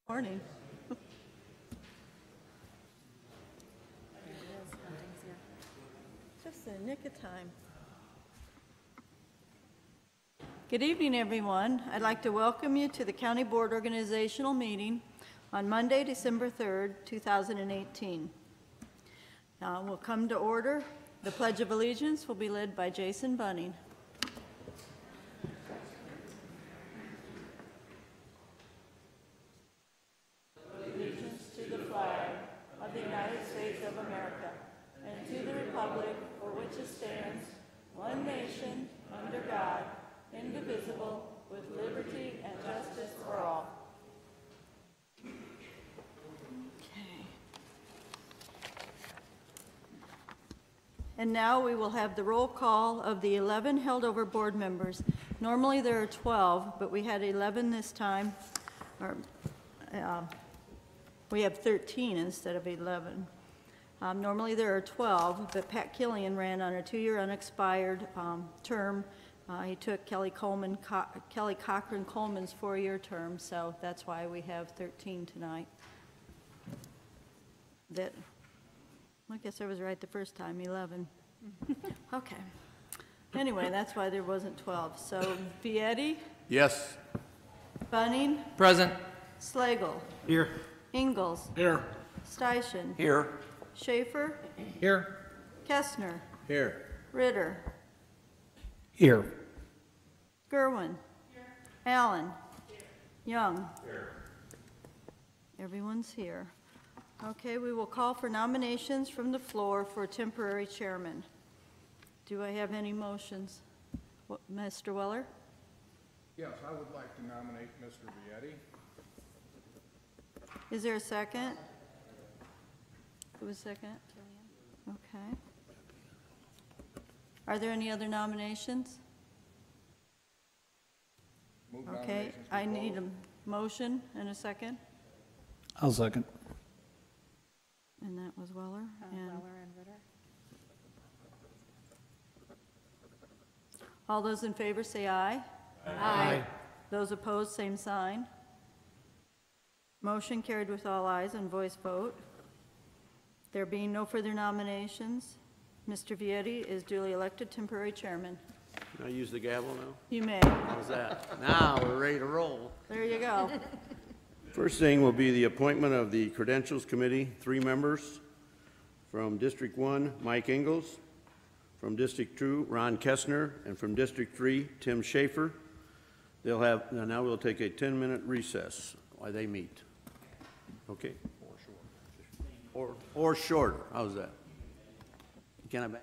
Morning. Just the nick of time. Good evening, everyone. I'd like to welcome you to the County Board Organizational Meeting on Monday, December 3rd, 2018. We'll come to order. The Pledge of Allegiance will be led by Jason Bunning. One nation, under God, indivisible, with liberty and justice for all. Okay. And now we will have the roll call of the 11 held over board members. Normally there are 12, but we had 11 this time. We have 13 instead of 11. Normally there are 12, but Pat Killian ran on a 2-year unexpired term. He took Kelly Cochran Coleman's 4-year term, so that's why we have 13 tonight. I guess I was right the first time, 11. Okay. Anyway, that's why there wasn't 12. So Vietti? Yes. Bunning? Present. Slagle? Here. Ingalls? Here. Steichen? Here. Schaefer? Here. Kestner? Here. Ritter? Here. Gerwin? Here. Allen? Here. Young? Here. Everyone's here. Okay, we will call for nominations from the floor for a temporary chairman. Do I have any motions? Mr. Weller? Yes, I would like to nominate Mr. Vietti. Is there a second? Who was second? Okay. Are there any other nominations? Move Okay, nominations to I need close. a motion and a second. I'll second. And that was Weller. And Weller and Ritter. all those in favor say aye. Aye. Those opposed, same sign. Motion carried with all ayes and voice vote. There being no further nominations, Mr. Vietti is duly elected temporary chairman. Can I use the gavel now? You may. How's that? Now we're ready to roll. There you go. First thing will be the appointment of the Credentials Committee, 3 members. From District 1, Mike Ingalls. From District 2, Ron Kestner. And from District 3, Tim Schaefer. Now we'll take a 10-minute recess while they meet. Okay? Or shorter. How's that? Can I back?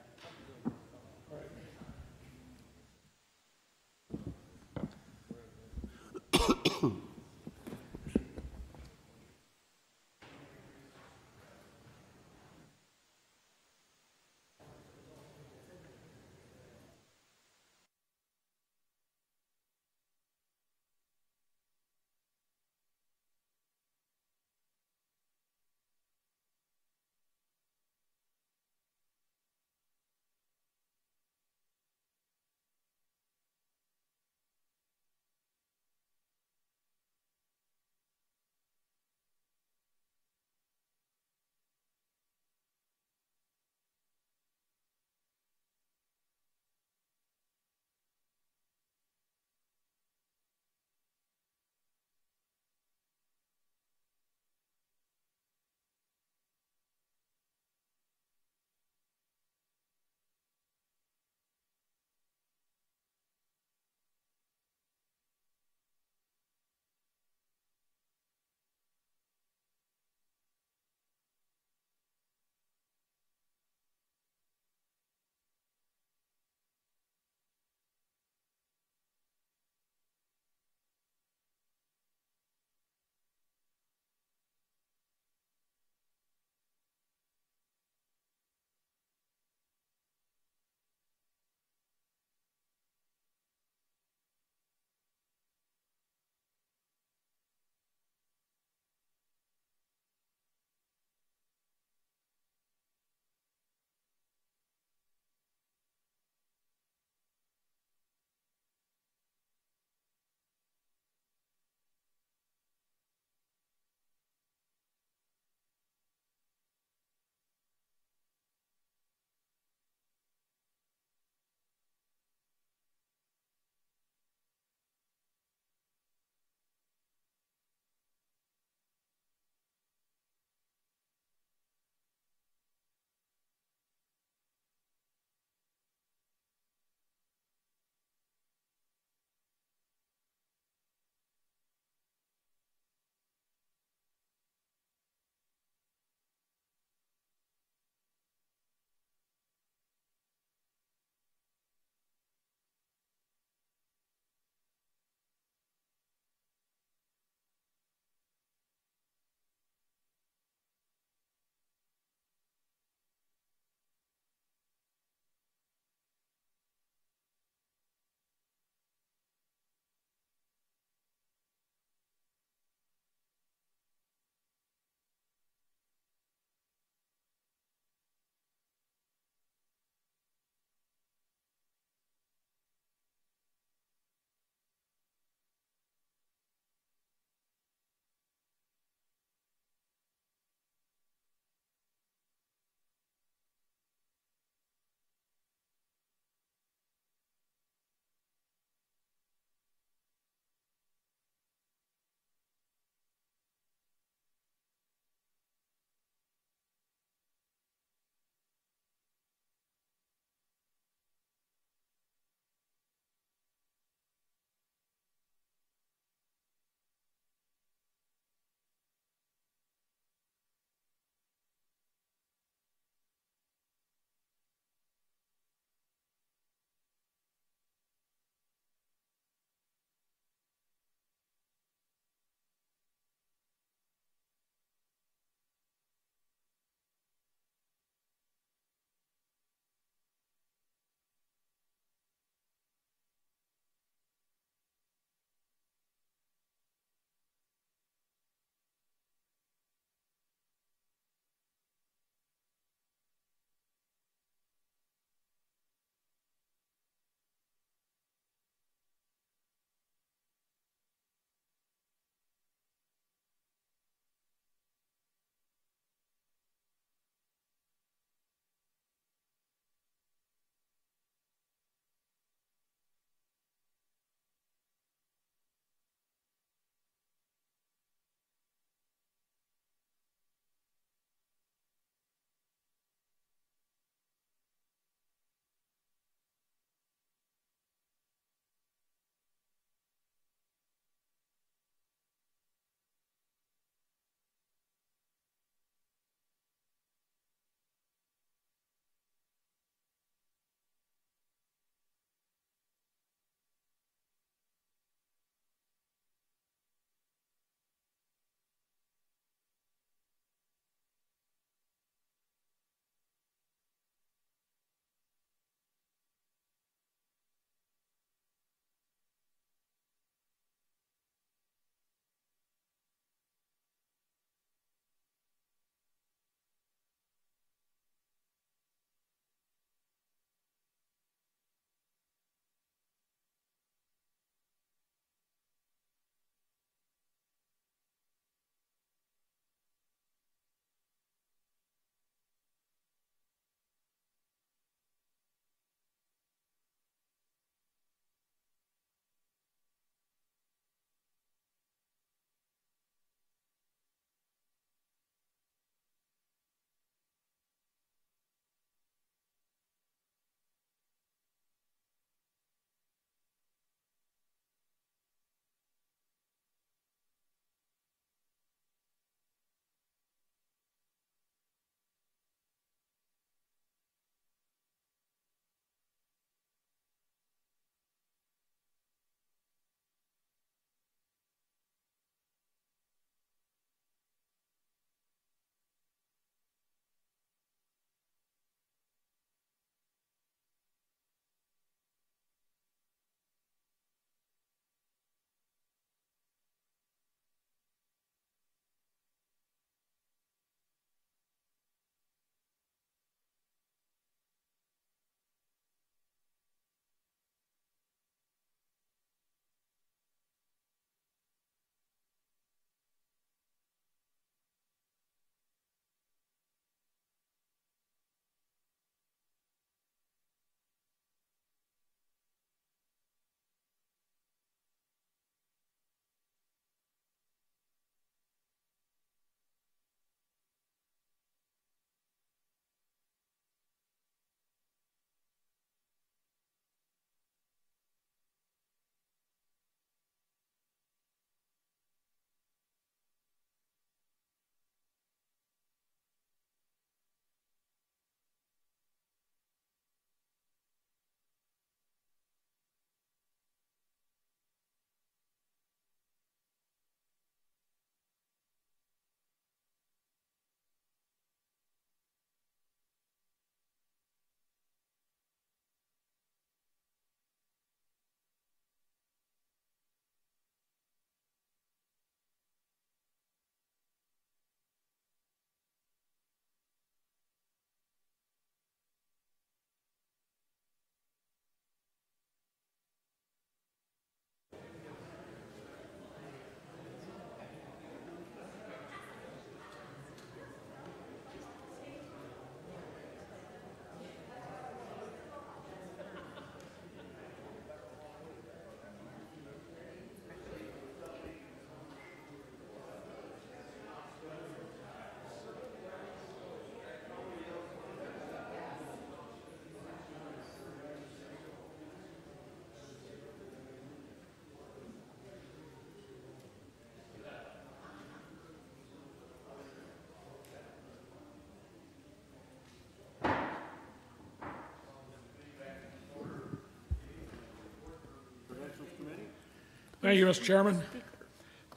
Thank you, Mr. Chairman.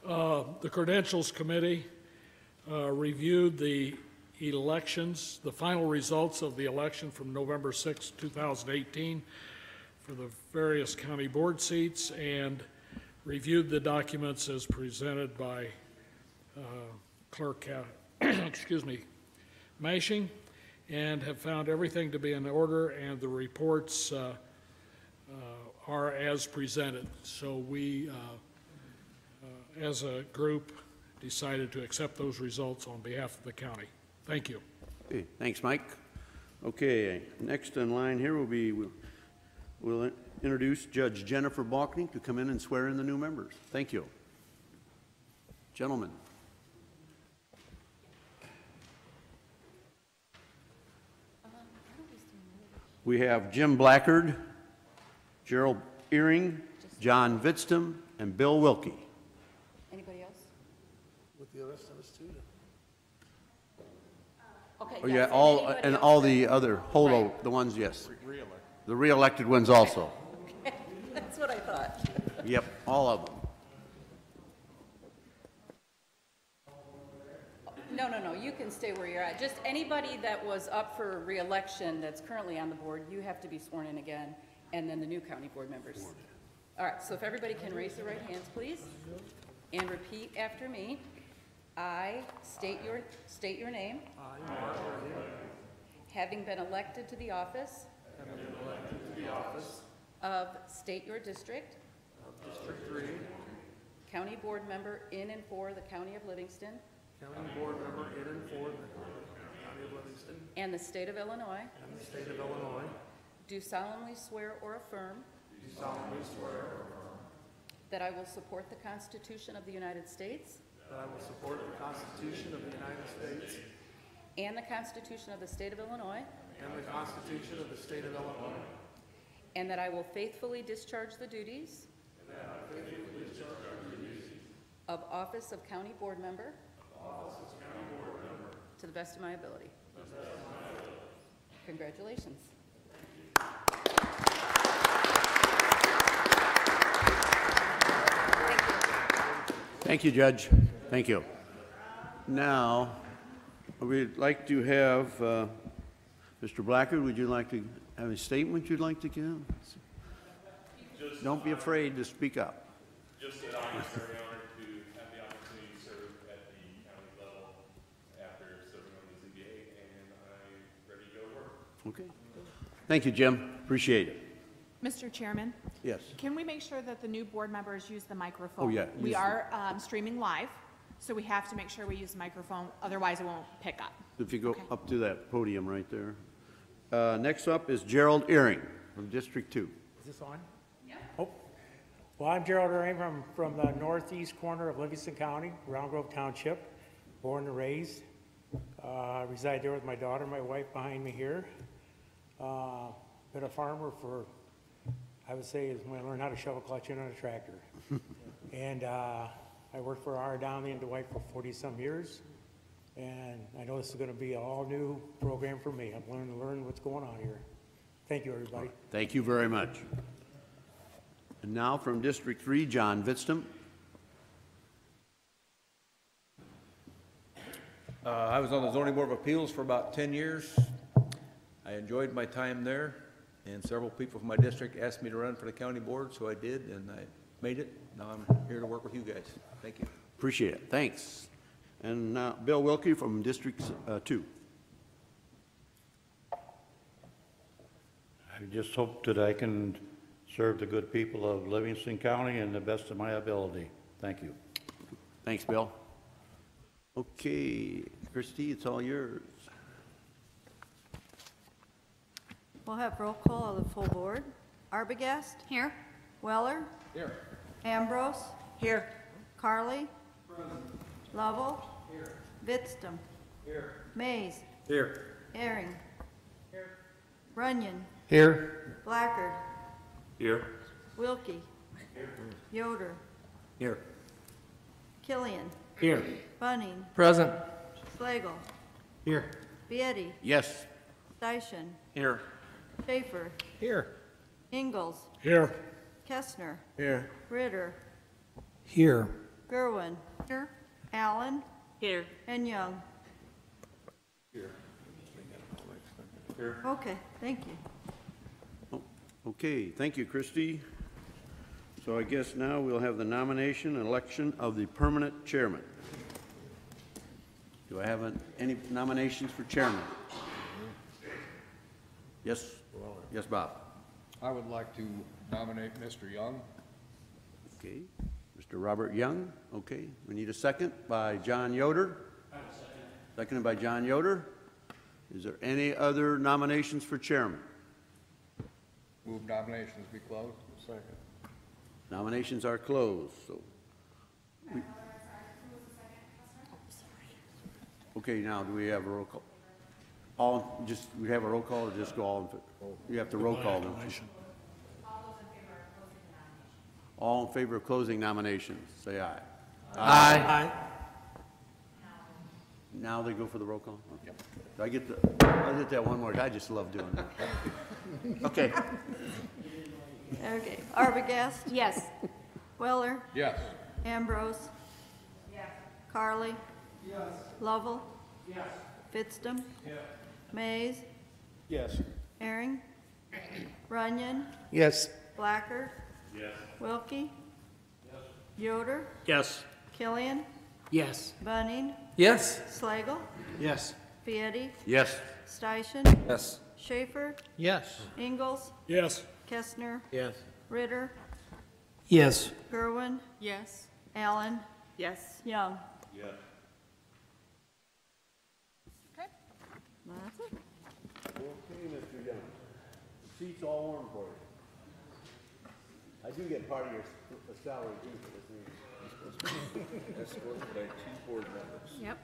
The Credentials Committee reviewed the elections, the final results of the election from November 6, 2018 for the various county board seats, and reviewed the documents as presented by Clerk Mashing, and have found everything to be in order, and the reports are as presented. So we, as a group, decided to accept those results on behalf of the county. Thank you. Okay, thanks, Mike. Okay, next in line here will be, we'll introduce Judge Jennifer Balkney to come in and swear in the new members. Thank you. Gentlemen. We have Jim Blackard, Gerald Earing, John Vidstam, and Bill Wilkie. Anybody else? With the rest of us too. Okay. Oh, yes, yeah, all, anybody and else all that- the other, Right. the ones, yes. The re-elected ones also. That's what I thought. Yep, all of them. No, you can stay where you're at. Just anybody that was up for reelection that's currently on the board, you have to be sworn in again, and then the new county board members. All right, so if everybody can raise their right hands, please, and repeat after me. I state your name. I, Mark Reardon. Having been elected to the office. Of state your district. Of District 3. County board member in and for the county of Livingston. County board member in and for the county of Livingston And the state of Illinois. and the state of Illinois. Do solemnly swear or affirm. Do solemnly swear That I will support the Constitution of the United States. that I will support the Constitution of the United States And the Constitution of the state of Illinois. and the Constitution of the state of Illinois. And that I will faithfully discharge the duties. Of office of county board member. To the best of my ability. Congratulations. Thank you, Judge. Thank you. Now, we'd like to have, Mr. Blackard, would you like to have a statement you'd like to give? Don't be afraid to speak up. Just that I'm very honored to have the opportunity to serve at the county level after serving on the ZBA, and I'm ready to go to work. Okay. Thank you, Jim. Appreciate it. Mr. Chairman, Yes. can we make sure that the new board members use the microphone? Oh, yeah, We use are streaming live, so we have to make sure we use the microphone, otherwise it won't pick up. If you go Okay. up to that podium right there. Next up is Gerald Earing from District 2. Is this on? Yeah. Oh. Well, I'm Gerald Earing from the northeast corner of Livingston County, Round Grove Township, born and raised. Reside there with my daughter, my wife behind me here. Been a farmer for, I would say, is when I learned how to shovel clutch in on a tractor. And I worked for R. Donnelly and Dwight for 40-some years. And I know this is going to be an all-new program for me. I'm learning to learn what's going on here. Thank you, everybody. Thank you very much. And now from District 3, John Vidstam. I was on the Zoning Board of Appeals for about 10 years. I enjoyed my time there, and several people from my district asked me to run for the county board, so I did, and I made it. Now I'm here to work with you guys. Thank you. Appreciate it. Thanks. And now Bill Wilkie from District 2. I just hope that I can serve the good people of Livingston County in the best of my ability. Thank you. Thanks, Bill. Okay, Christie, it's all yours. We'll have roll call of the full board. Arbogast? Here. Weller? Here. Ambrose? Here. Carly? Lovell? Here. Vidstam? Here. Mays? Here. Ehring? Here. Runyon? Here. Blackard? Here. Wilkie? Here. Yoder? Here. Killian? Here. Bunning? Present. Slagle? Here. Beatty? Yes. Dyson? Here. Schaefer? Here. Ingalls? Here. Kestner? Here. Ritter? Here. Gerwin. Here. Allen. Here. And Young. Okay, thank you. Okay, thank you, Christie. So I guess now we'll have the nomination and election of the permanent chairman. Do I have any nominations for chairman? Yes, yes, Bob. I would like to nominate Mr. Young. Okay, Mr. Robert Young. Okay, we need a second by John Yoder. Seconded by John Yoder. Is there any other nominations for chairman? Move nominations be closed. Second. Nominations are closed, so. Okay, now do we have a roll call? We have a roll call or just go all in? You have to roll call them. All in favor of closing nominations, say aye. Aye. Now they go for the roll call? Okay. I get that one more. I just love doing that. Okay. Okay, Arbogast. Yes. Weller. Yes. Ambrose. Yes. Carly. Yes. Lovell. Yes. Fitzdom. Yes. Mays. Yes. Aaron. Runyon. Yes. Blacker. Yes. Wilkie. Yes. Yoder. Yes. Killian. Yes. Bunning. Yes. Slagle. Yes. Vietti. Yes. Steichen. Yes. Schaefer. Yes. Ingalls. Yes. Kestner. Yes. Ritter. Yes. Gerwin. Yes. Allen. Yes. Young. Yes. Okay. That's it. Okay, Mr. Young. The seat's all warm for you. I do get part of your salary too for this meeting. Escorted by 2 board members. Yep.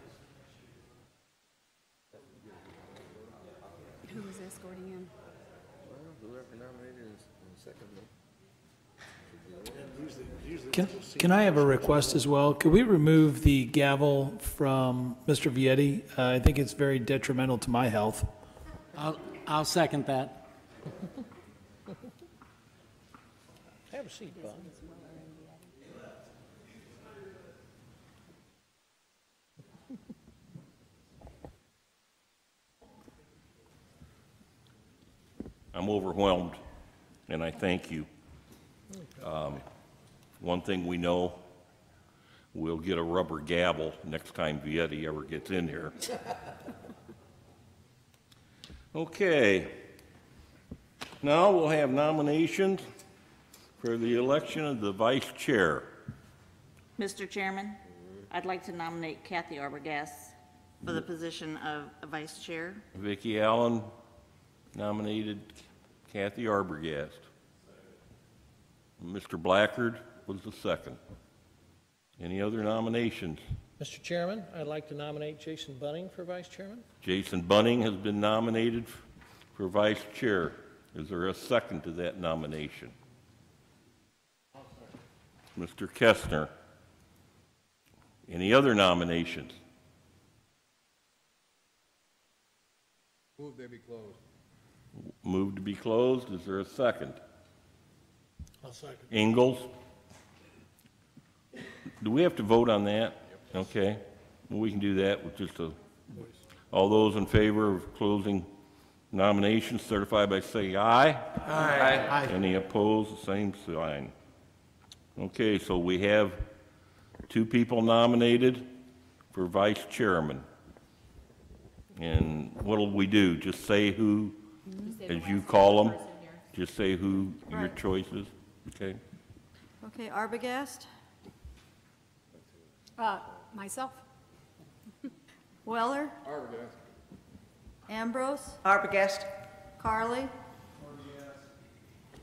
Who was escorting him? Whoever nominated is second. Can I have a request as well? Could we remove the gavel from Mr. Vietti? I think it's very detrimental to my health. I'll second that. Have a seat, Bob. I'm overwhelmed, and I thank you. One thing we know, we'll get a rubber gavel next time Vietti ever gets in here. Okay. Now we'll have nominations for the election of the vice chair. Mr. Chairman, I'd like to nominate Kathy Arbogast for the position of vice chair. Vicki Allen nominated Kathy Arbogast. Mr. Blackard was the second. Any other nominations? Mr. Chairman, I'd like to nominate Jason Bunning for vice chairman. Jason Bunning has been nominated for vice chair. Is there a second to that nomination? Mr. Kestner. Any other nominations? Move they be closed. Move to be closed. Is there a second? I'll second. Ingalls? Do we have to vote on that? Okay. Well, we can do that with just a, all those in favor of closing nominations certify by saying aye. Aye. Any opposed, the same sign. Okay, so we have 2 people nominated for vice chairman. And what'll we do? Just say who, as you call them? Just say who your Right. choice is? Okay. Okay, Arbogast. Myself. Weller. Arbogast. Ambrose. Arbogast. Carly.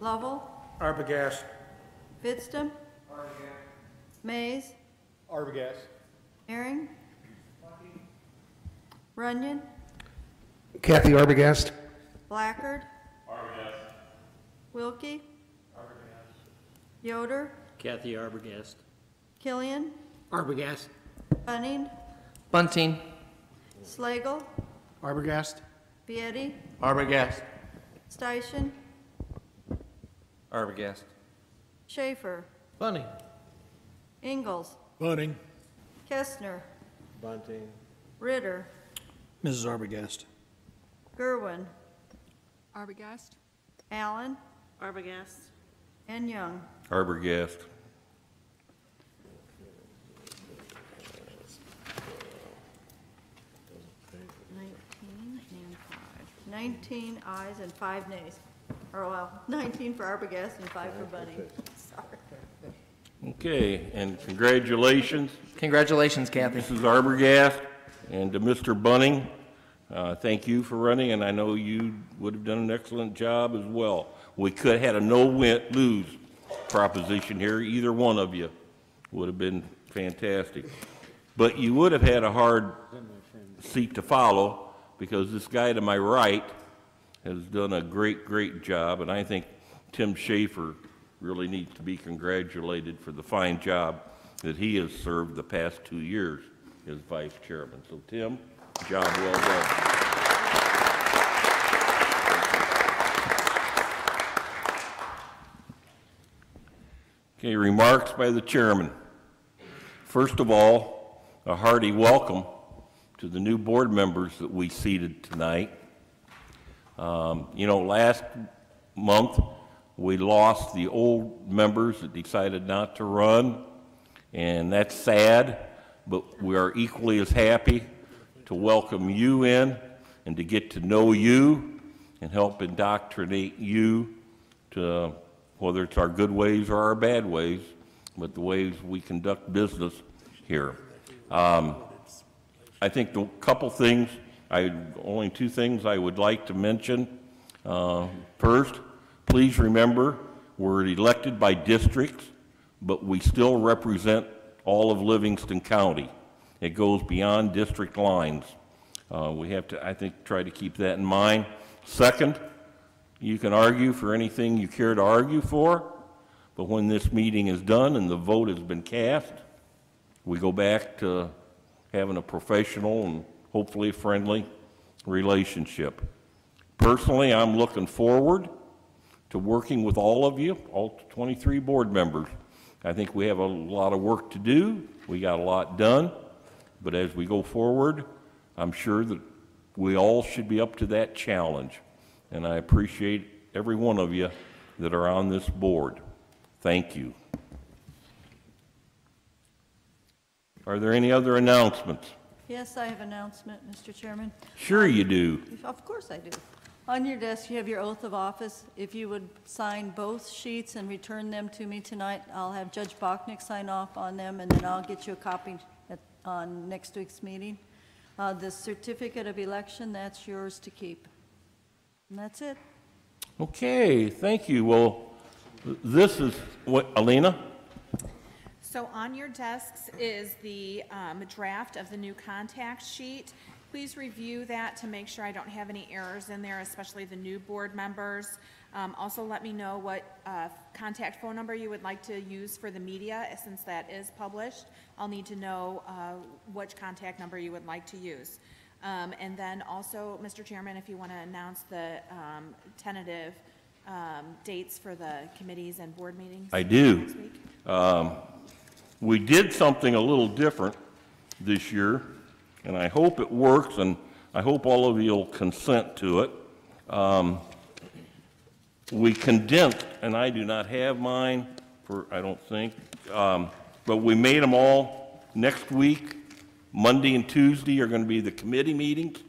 Lovell. Arbogast. Fitzdom. Mays. Arbogast. Aaron. Runyon. Kathy Arbogast. Blackard. Wilkie. Yoder. Kathy Arbogast. Killian. Arbogast. Bunning. Bunting. Slagle. Arbogast. Vietti. Arbogast. Steichen. Arbogast. Schaefer. Bunning. Ingalls. Bunting. Kestner. Bunting. Ritter. Mrs. Arbogast. Gerwin. Arbogast? Allen. Arbogast. And Young. Arbogast. 19 ayes and 5 nays. Or well, 19 for Arbogast and 5 for Bunting. Sorry. Okay, and congratulations, Congratulations, Kathy. Mrs. Arbogast, and to Mr. Bunning. Thank you for running, and I know you would have done an excellent job as well. We could have had a no-win-lose proposition here. Either one of you would have been fantastic. But you would have had a hard seat to follow, because this guy to my right has done a great, great job, and I think Tim Schaefer really needs to be congratulated for the fine job that he has served the past 2 years as vice chairman. So Tim, job well done. Okay, remarks by the chairman. First of all, a hearty welcome to the new board members that we seated tonight. You know, last month we lost the old members that decided not to run, and that's sad, but we are equally as happy to welcome you in and to get to know you and help indoctrinate you to whether it's our good ways or our bad ways, but the ways we conduct business here. I think the couple things, only 2 things I would like to mention. First, please remember we're elected by districts, but we still represent all of Livingston County. It goes beyond district lines. We have to, I think, try to keep that in mind. Second, you can argue for anything you care to argue for, but when this meeting is done and the vote has been cast, we go back to having a professional and hopefully friendly relationship. Personally, I'm looking forward to working with all of you, all 23 board members. I think we have a lot of work to do. We got a lot done, but as we go forward, I'm sure that we all should be up to that challenge. And I appreciate every one of you that are on this board. Thank you. Are there any other announcements? Yes, I have an announcement, Mr. Chairman. Sure you do. Of course I do. On your desk, you have your oath of office. If you would sign both sheets and return them to me tonight, I'll have Judge Bachnick sign off on them, and then I'll get you a copy on next week's meeting. The certificate of election, that's yours to keep. And that's it. Okay, thank you. Well, this is what, Alina? So on your desks is the draft of the new contact sheet. Please review that to make sure I don't have any errors in there, especially the new board members. Also let me know what contact phone number you would like to use for the media, since that is published. I'll need to know which contact number you would like to use. And then also, Mr. Chairman, if you want to announce the tentative dates for the committees and board meetings. I do. Next week. We did something a little different this year, and I hope it works, and I hope all of you will consent to it. We condensed, and I do not have mine, I don't think, but we made them all next week. Monday and Tuesday are going to be the committee meetings.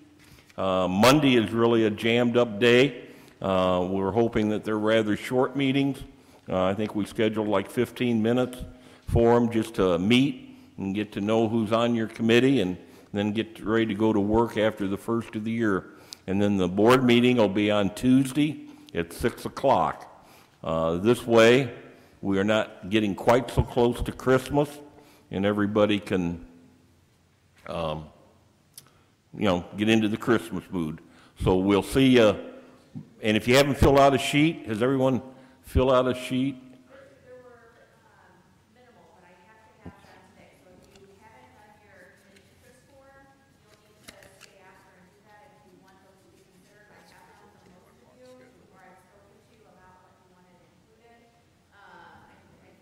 Monday is really a jammed-up day. We're hoping that they're rather short meetings. I think we scheduled like 15 minutes for them just to meet and get to know who's on your committee, and then get ready to go to work after the first of the year. And then the board meeting will be on Tuesday at 6 o'clock. This way, we are not getting quite so close to Christmas, and everybody can get into the Christmas mood. So we'll see you. And if you haven't filled out a sheet, has everyone filled out a sheet? There were minimal, but I have to have that today. So if you haven't done your interest form, you'll need to stay after and do that if you want those to be considered. I have done some most of you, or I've spoken to you about what you wanted included. I think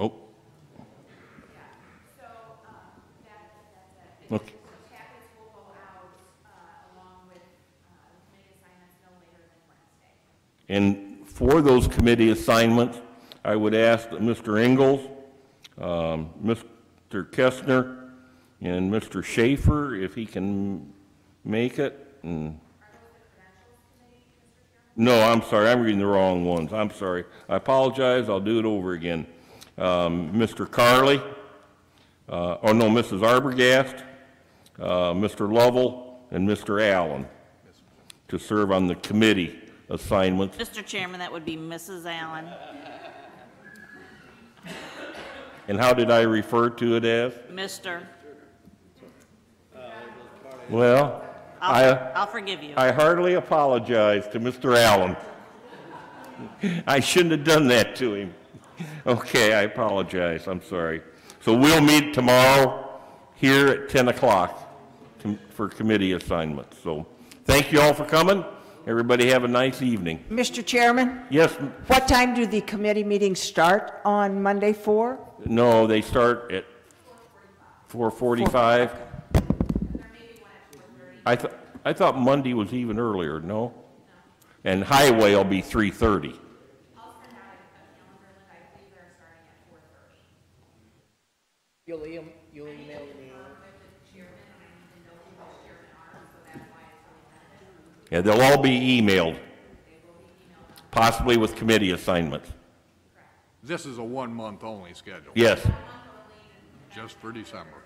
Oh. Okay. And for those committee assignments, I would ask that Mr. Ingalls, Mr. Kestner, and Mr. Schaefer, if he can make it. No, I'm sorry, I'm reading the wrong ones. I'm sorry. I apologize, I'll do it over again. Mr. Carley, Mrs. Arbogast, Mr. Lovell, and Mr. Allen to serve on the committee assignments. Mr. Chairman, that would be Mrs. Allen. And how did I refer to it as? Mr. Well, I'll forgive you. I heartily apologize to Mr. Allen. I shouldn't have done that to him. Okay, I apologize. I'm sorry. So we'll meet tomorrow here at 10 o'clock for committee assignments. So thank you all for coming. Everybody have a nice evening. Mr. Chairman? Yes? What time do the committee meetings start on Monday, 4? No, they start at 4:45. I thought Monday was even earlier, no? And highway will be 3:30. You'll email me. Yeah, they'll all be emailed, possibly with committee assignments. This is a 1 month only schedule. Yes. Just for December.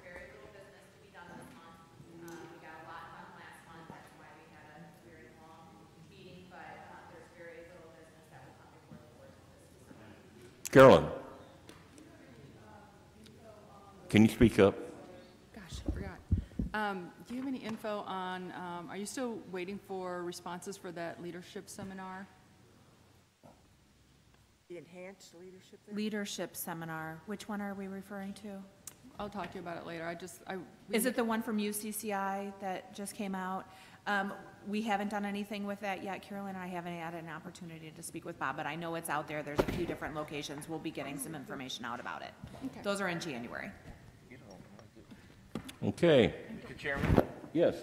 Carolyn, can you speak up? Gosh, I forgot. Do you have any info on, are you still waiting for responses for that leadership seminar? The enhanced leadership there? Leadership seminar, which one are we referring to? I'll talk to you about it later. Is it the one from UCCI that just came out? We haven't done anything with that yet. Carolyn and I haven't had an opportunity to speak with Bob, but I know it's out there. There's a few different locations. We'll be getting some information out about it. Okay. Those are in January. Okay. Mr. Chairman? Yes.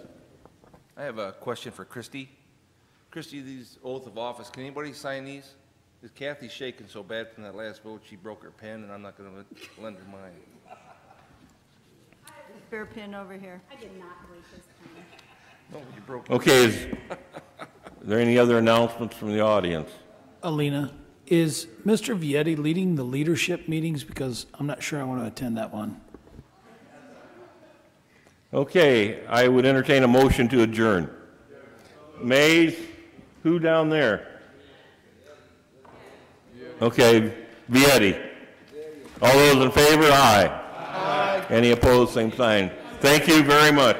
I have a question for Christie. Christie, these oath of office, can anybody sign these? Because Kathy's shaking so bad from that last vote, she broke her pen, and I'm not going to lend her mine. Spare pen over here. I did not break this pen. No, you broke. Okay, is there any other announcements from the audience? Alina, is Mr. Vietti leading the leadership meetings? Because I'm not sure I want to attend that one. Okay, I would entertain a motion to adjourn. Mays, who down there? Okay, Vietti. All those in favor, aye. Aye. Any opposed, same sign. Thank you very much.